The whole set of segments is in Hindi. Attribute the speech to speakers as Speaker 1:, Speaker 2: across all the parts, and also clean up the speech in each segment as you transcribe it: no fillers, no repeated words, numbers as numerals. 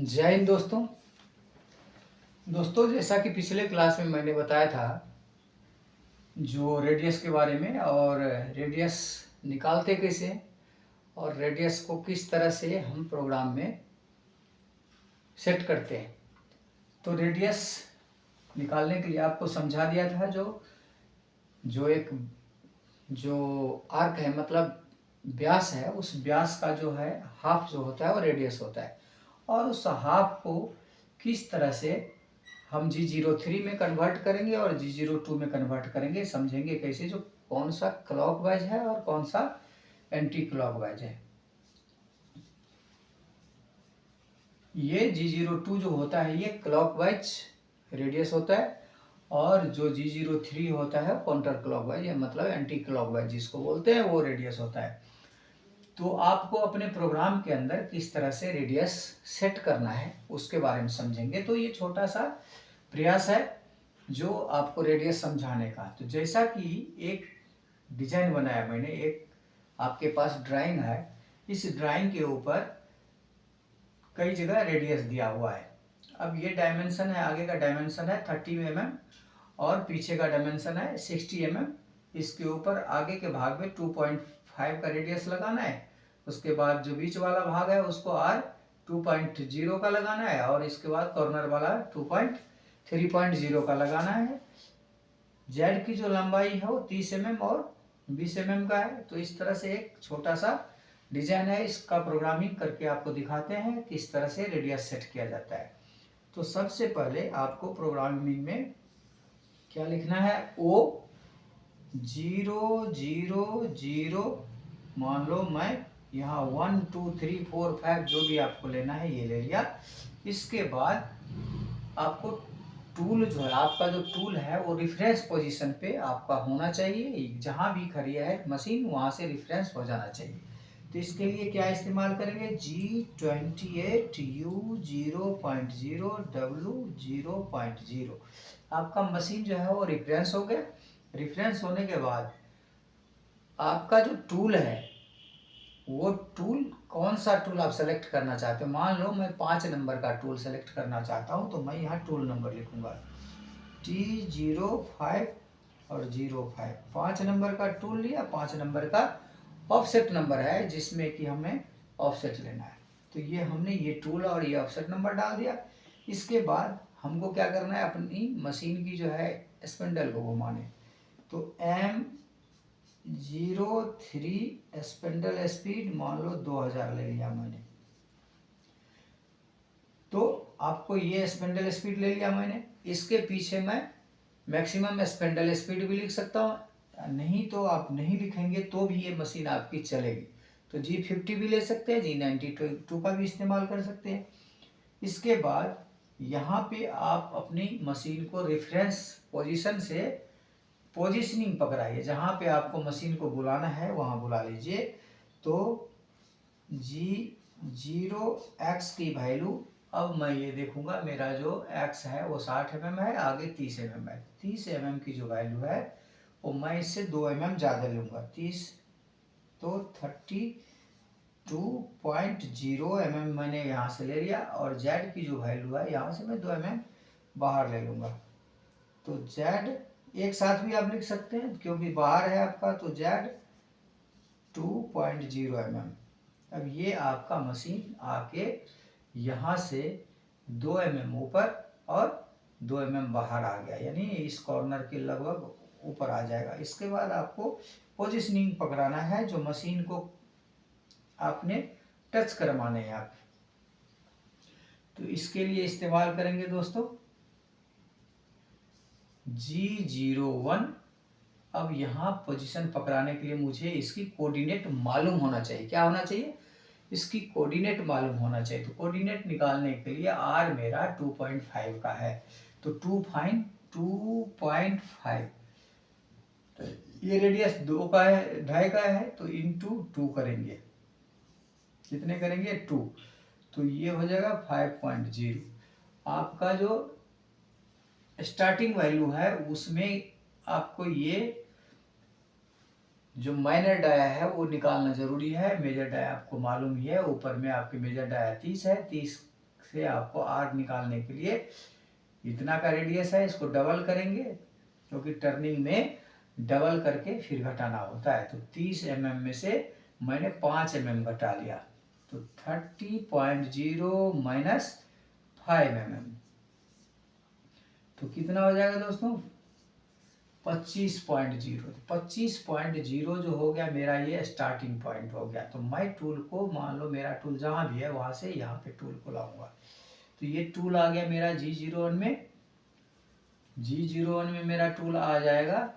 Speaker 1: जय हिंद दोस्तों। जैसा कि पिछले क्लास में मैंने बताया था जो रेडियस के बारे में, और रेडियस निकालते कैसे हैं और रेडियस को किस तरह से हम प्रोग्राम में सेट करते हैं। तो रेडियस निकालने के लिए आपको समझा दिया था जो आर्क है, मतलब व्यास है, उस व्यास का जो है हाफ जो होता है वो रेडियस होता है। और उस हाफ को किस तरह से हम G03 में कन्वर्ट करेंगे और G02 में कन्वर्ट करेंगे, समझेंगे कैसे, जो कौन सा क्लॉकवाइज है और कौन सा एंटी क्लॉकवाइज है। ये G02 जो होता है ये क्लॉकवाइज रेडियस होता है, और जो G03 होता है काउंटर क्लॉकवाइज, या मतलब एंटी क्लॉकवाइज जिसको बोलते हैं, वो रेडियस होता है। तो आपको अपने प्रोग्राम के अंदर किस तरह से रेडियस सेट करना है उसके बारे में समझेंगे। तो ये छोटा सा प्रयास है जो आपको रेडियस समझाने का। तो जैसा कि एक डिजाइन बनाया मैंने, एक आपके पास ड्राइंग है, इस ड्राइंग के ऊपर कई जगह रेडियस दिया हुआ है। अब ये डायमेंशन है, आगे का डायमेंशन है 30 mm और पीछे का डायमेंशन है 60 mm। इसके ऊपर आगे के भाग में 2.5 का रेडियस लगाना है, उसके बाद जो बीच वाला भाग है उसको R 2.0 का लगाना है, और इसके बाद कॉर्नर वाला 3.0 का लगाना है। जेड की जो लंबाई है वो 30 mm और 20 mm का है। तो इस तरह से एक छोटा सा डिजाइन है, इसका प्रोग्रामिंग करके आपको दिखाते हैं किस तरह से रेडियस सेट किया जाता है। तो सबसे पहले आपको प्रोग्रामिंग में क्या लिखना है, O 0 0 0, मान लो मैं यहाँ 1 2 3 4 5 जो भी आपको लेना है ये ले लिया। इसके बाद आपको टूल जो है, आपका जो टूल है वो रेफरेंस पोजीशन पे आपका होना चाहिए। जहाँ भी खड़ी है मशीन वहाँ से रेफरेंस हो जाना चाहिए। तो इसके लिए क्या इस्तेमाल करेंगे, G28 U 0.0 W 0.0। आपका मशीन जो है वो रेफरेंस हो गया। रेफरेंस होने के बाद आपका जो टूल है वो टूल, कौन सा टूल आप सेलेक्ट करना चाहते हो। मान लो मैं 5 नंबर का टूल सेलेक्ट करना चाहता हूँ, तो मैं यहाँ टूल नंबर लिखूंगा T05 और 05। 5 नंबर का टूल लिया, 5 नंबर का ऑफसेट नंबर है जिसमें कि हमें ऑफसेट लेना है। तो ये हमने ये टूल और ये ऑफसेट नंबर डाल दिया। इसके बाद हमको क्या करना है, अपनी मशीन की जो है स्पिंडल को घुमाने। तो M03 स्पिंडल स्पीड मान लो 2000 ले लिया मैंने। तो आपको ये स्पिंडल स्पीड ले लिया मैंने। इसके पीछे मैं मैक्सिमम स्पिंडल स्पीड भी लिख सकता हूँ, नहीं तो आप नहीं लिखेंगे तो भी ये मशीन आपकी चलेगी। तो G50 भी ले सकते हैं, G92 का भी इस्तेमाल कर सकते हैं। इसके बाद यहाँ पे आप अपनी मशीन को रेफरेंस पोजीशन से पोजीशनिंग पकड़ाइए, जहाँ पे आपको मशीन को बुलाना है वहाँ बुला लीजिए। तो G0X की वैल्यू, अब मैं ये देखूंगा मेरा जो X है वो 60 mm है, आगे 30 mm है। 30 mm की जो वैल्यू है वो मैं इससे 2 mm ज़्यादा लूँगा, 30 तो 32.0 mm मैंने यहाँ से ले लिया, और Z की जो वैल्यू है यहाँ से मैं 2 mm बाहर ले लूँगा। तो Z एक साथ भी आप लिख सकते हैं क्योंकि बाहर है आपका, तो Z 2.0 mm। अब ये आपका मशीन आके यहाँ से 2 mm ऊपर और 2 mm बाहर आ गया, यानी इस कॉर्नर के लगभग ऊपर आ जाएगा। इसके बाद आपको पोजीशनिंग पकड़ाना है, जो मशीन को आपने टच करवाने हैं आप। तो इसके लिए इस्तेमाल करेंगे दोस्तों G01। अब यहाँ पोजीशन पकड़ाने के लिए मुझे इसकी कोऑर्डिनेट मालूम होना चाहिए। क्या होना चाहिए, इसकी कोऑर्डिनेट मालूम होना चाहिए। तो कोऑर्डिनेट निकालने के लिए R मेरा 2.5 का है, तो 2.5, तो ये रेडियस 2 का है, 2.5 का है, तो इंटू 2 करेंगे। कितने करेंगे, 2। तो ये हो जाएगा 5.0। आपका जो स्टार्टिंग वैल्यू है उसमें आपको ये जो माइनर डाया है वो निकालना जरूरी है। मेजर डाया आपको मालूम ही है, ऊपर में आपके मेजर डाया 30 है, 30 से आपको आर निकालने के लिए इतना का रेडियस है, इसको डबल करेंगे क्योंकि टर्निंग में डबल करके फिर घटाना होता है। तो 30 mm में से मैंने 5 mm घटा लिया, तो 30.0 माइनस 5 mm, तो कितना हो जाएगा दोस्तों 25.0। तो 25.0 जो हो गया मेरा ये स्टार्टिंग पॉइंट हो गया। तो मैं टूल को, मान लो मेरा टूल जहाँ भी है वहाँ से यहाँ पे टूल को लाऊंगा, तो ये टूल आ गया मेरा G01 में। G01 में मेरा टूल आ जाएगा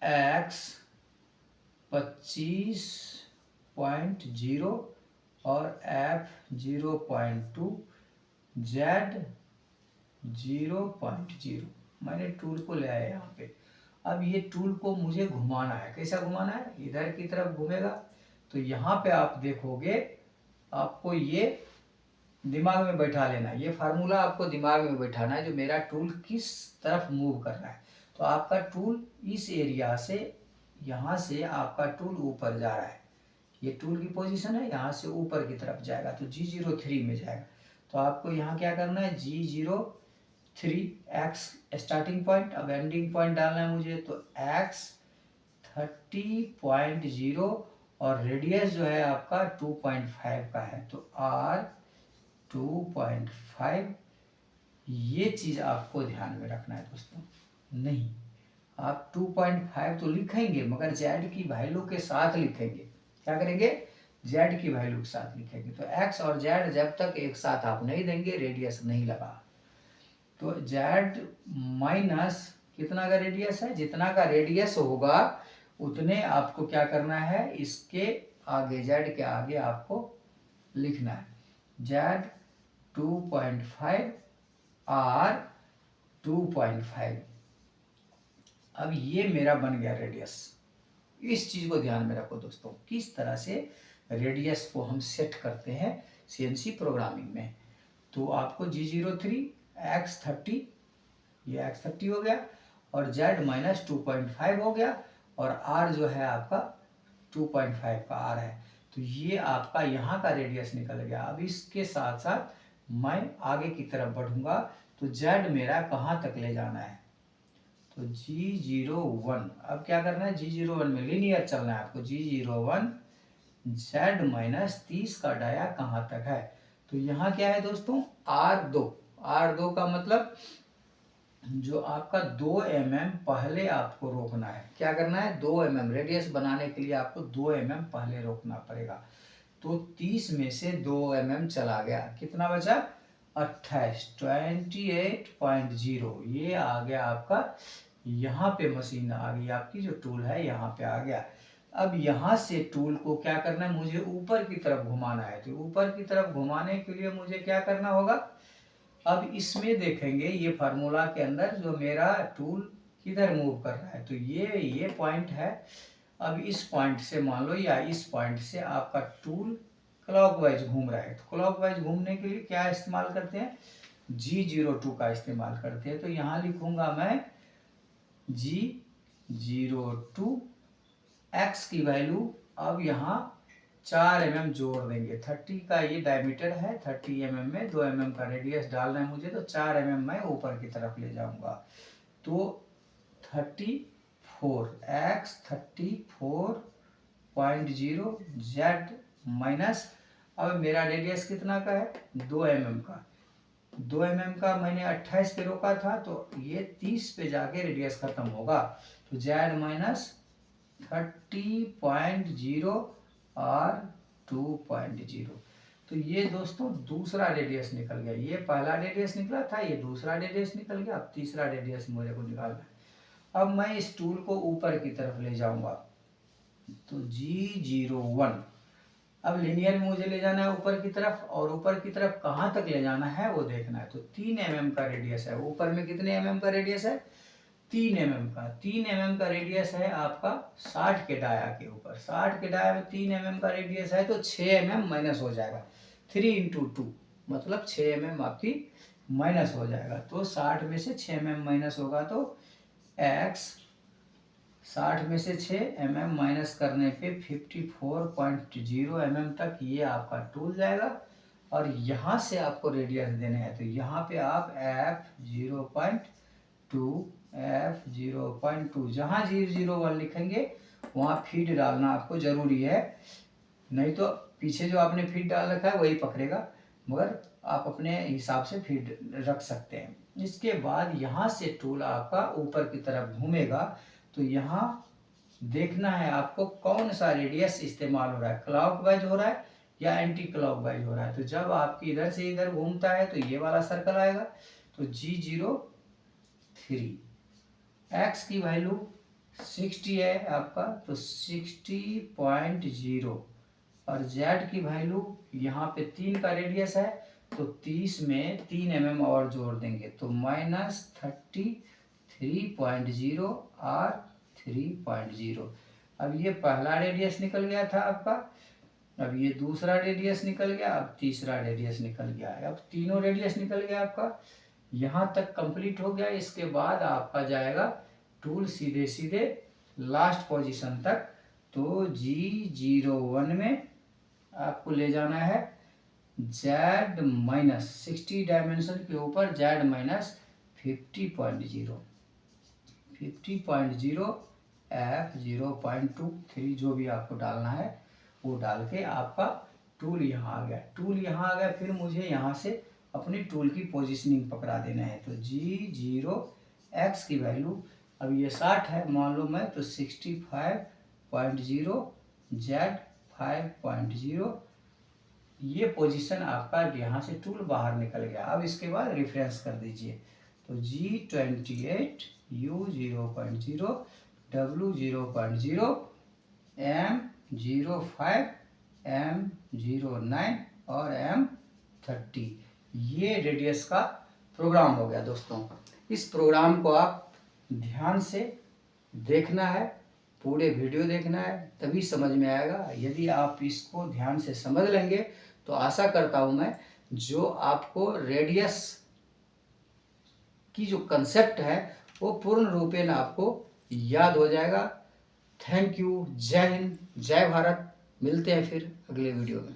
Speaker 1: X 25.0 और F 0.2 Z 0.0। मैंने टूल को ले आया यहाँ पे। अब ये टूल को मुझे घुमाना है। कैसा घुमाना है, इधर की तरफ घूमेगा। तो यहाँ पे आप देखोगे, आपको ये दिमाग में बैठा लेना है, ये फार्मूला आपको दिमाग में बैठाना है जो मेरा टूल किस तरफ मूव कर रहा है। तो आपका टूल इस एरिया से, यहाँ से आपका टूल ऊपर जा रहा है, ये टूल की पोजीशन है, यहाँ से ऊपर की तरफ जाएगा तो G03 में जाएगा। तो आपको यहाँ क्या करना है, G03 x स्टार्टिंग पॉइंट, अब एंडिंग पॉइंट डालना है मुझे, तो x 30.0 और रेडियस जो है आपका 2.5 का है, तो r 2.5। ये चीज आपको ध्यान में रखना है दोस्तों। नहीं, आप 2.5 तो लिखेंगे मगर z की वैल्यू के साथ लिखेंगे। क्या करेंगे, z की वैल्यू के साथ लिखेंगे। तो x और z जब तक एक साथ आप नहीं देंगे, रेडियस नहीं लगा। तो z माइनस कितना का रेडियस है, जितना का रेडियस होगा उतने आपको क्या करना है, इसके आगे, z के आगे आपको लिखना है z 2.5 r 2.5। अब ये मेरा बन गया रेडियस। इस चीज को ध्यान में रखो दोस्तों, किस तरह से रेडियस को हम सेट करते हैं CNC प्रोग्रामिंग में। तो आपको G03 x 30, ये x 30 हो गया, और z माइनस 2.5 हो गया, और r जो है आपका 2.5 का r है। तो ये आपका यहाँ का रेडियस निकल गया। अब इसके साथ साथ मैं आगे की तरफ बढ़ूंगा, तो z मेरा कहाँ तक ले जाना है, तो G01। अब क्या करना है, G01 में लीनियर चलना है आपको। G01 z माइनस 30 का डाया कहाँ तक है, तो यहाँ क्या है दोस्तों, R2। R2 का मतलब जो आपका 2 mm पहले आपको रोकना है। क्या करना है, 2 mm रेडियस बनाने के लिए आपको 2 mm पहले रोकना पड़ेगा। तो 30 में से 2 mm चला गया, कितना बचा 28, 28.0। ये आ गया आपका, यहाँ पे मशीन आ गई आपकी, जो टूल है यहाँ पे आ गया। अब यहाँ से टूल को क्या करना है, मुझे ऊपर की तरफ घुमाना है। तो ऊपर की तरफ घुमाने के लिए मुझे क्या करना होगा, अब इसमें देखेंगे ये फार्मूला के अंदर जो मेरा टूल किधर मूव कर रहा है, तो ये पॉइंट है। अब इस पॉइंट से मान लो, या इस पॉइंट से आपका टूल क्लॉकवाइज घूम रहा है। तो क्लॉकवाइज घूमने के लिए क्या इस्तेमाल करते हैं, G02 का इस्तेमाल करते हैं। तो यहाँ लिखूंगा मैं G02 x की वैल्यू, अब यहाँ 4 mm जोड़ देंगे। 30 का ये डायमीटर है, 30 mm में 2 mm का रेडियस डालना है मुझे, तो 4 mm मैं ऊपर की तरफ ले जाऊंगा। तो 34 x 34.0 z माइनस, अब मेरा रेडियस कितना का है, 2 mm का। 2 mm का मैंने 28 पे रोका था, तो ये 30 पे जाके रेडियस खत्म होगा। तो z माइनस 30.0 और 2.0। तो ये दोस्तों दूसरा रेडियस निकल गया। ये पहला रेडियस निकला था, ये दूसरा रेडियस निकल गया। अब तीसरा रेडियस मुझे को निकालना है। अब मैं इस टूल को ऊपर की तरफ ले जाऊंगा, तो G01। अब लिनियर में मुझे ले जाना है ऊपर की तरफ, और ऊपर की तरफ कहाँ तक ले जाना है वो देखना है। तो 3 mm का रेडियस है। ऊपर में कितने mm का रेडियस है, 3 mm का। 3 mm का रेडियस है आपका 60 के डाया के ऊपर। 60 के डाया में 3 mm का रेडियस है, तो 6 mm माइनस हो जाएगा। 3 × 2 मतलब 6 mm आपकी माइनस हो जाएगा। तो 60 में से 6 mm माइनस होगा, तो x 60 में से 6 mm माइनस करने पे 54.0 mm तक ये आपका टूल जाएगा। और यहाँ से आपको रेडियस देने हैं, तो यहाँ पे आप F0.2 F0.2 जहाँ 001 लिखेंगे वहाँ फीड डालना आपको ज़रूरी है, नहीं तो पीछे जो आपने फीड डाल रखा है वही पकड़ेगा, मगर आप अपने हिसाब से फीड रख सकते हैं। इसके बाद यहाँ से टूल आपका ऊपर की तरफ घूमेगा, तो यहाँ देखना है आपको कौन सा रेडियस इस्तेमाल हो रहा है, क्लॉकवाइज हो रहा है या एंटी क्लॉकवाइज हो रहा है। तो जब आपकी इधर से इधर घूमता है तो ये वाला सर्कल आएगा, तो G03 x की वैल्यू 60 है आपका, तो 60.0 और z की वैल्यू यहाँ पे 3 का रेडियस है, तो 30 में 3 mm और जोड़ देंगे, तो -33.0 और 3.0। अब ये पहला रेडियस निकल गया था आपका, अब ये दूसरा रेडियस निकल गया, अब तीसरा रेडियस निकल गया है, अब तीनों रेडियस निकल गया आपका। यहाँ तक कंप्लीट हो गया। इसके बाद आपका जाएगा टूल सीधे सीधे लास्ट पोजीशन तक, तो G01 में आपको ले जाना है Z-60 डायमेंशन के ऊपर Z-50.0 F0.23 जो भी आपको डालना है वो डाल के आपका टूल यहाँ आ गया। टूल यहाँ आ गया, फिर मुझे यहाँ से अपनी टूल की पोजीशनिंग पकड़ा देना है। तो G0x की वैल्यू अब ये 60 है मान लो मैं, तो 65.0 Z5.0 ये पोजीशन आपका यहाँ से टूल बाहर निकल गया। अब इसके बाद रेफरेंस कर दीजिए, तो G28 U0.0 W0.0 M05 M09 और M30 ये रेडियस का प्रोग्राम हो गया दोस्तों। इस प्रोग्राम को आप ध्यान से देखना है, पूरे वीडियो देखना है, तभी समझ में आएगा। यदि आप इसको ध्यान से समझ लेंगे तो आशा करता हूँ मैं जो आपको रेडियस की जो कंसेप्ट है वो पूर्ण रूपेण आपको याद हो जाएगा। थैंक यू, जय हिंद, जय भारत। मिलते हैं फिर अगले वीडियो में।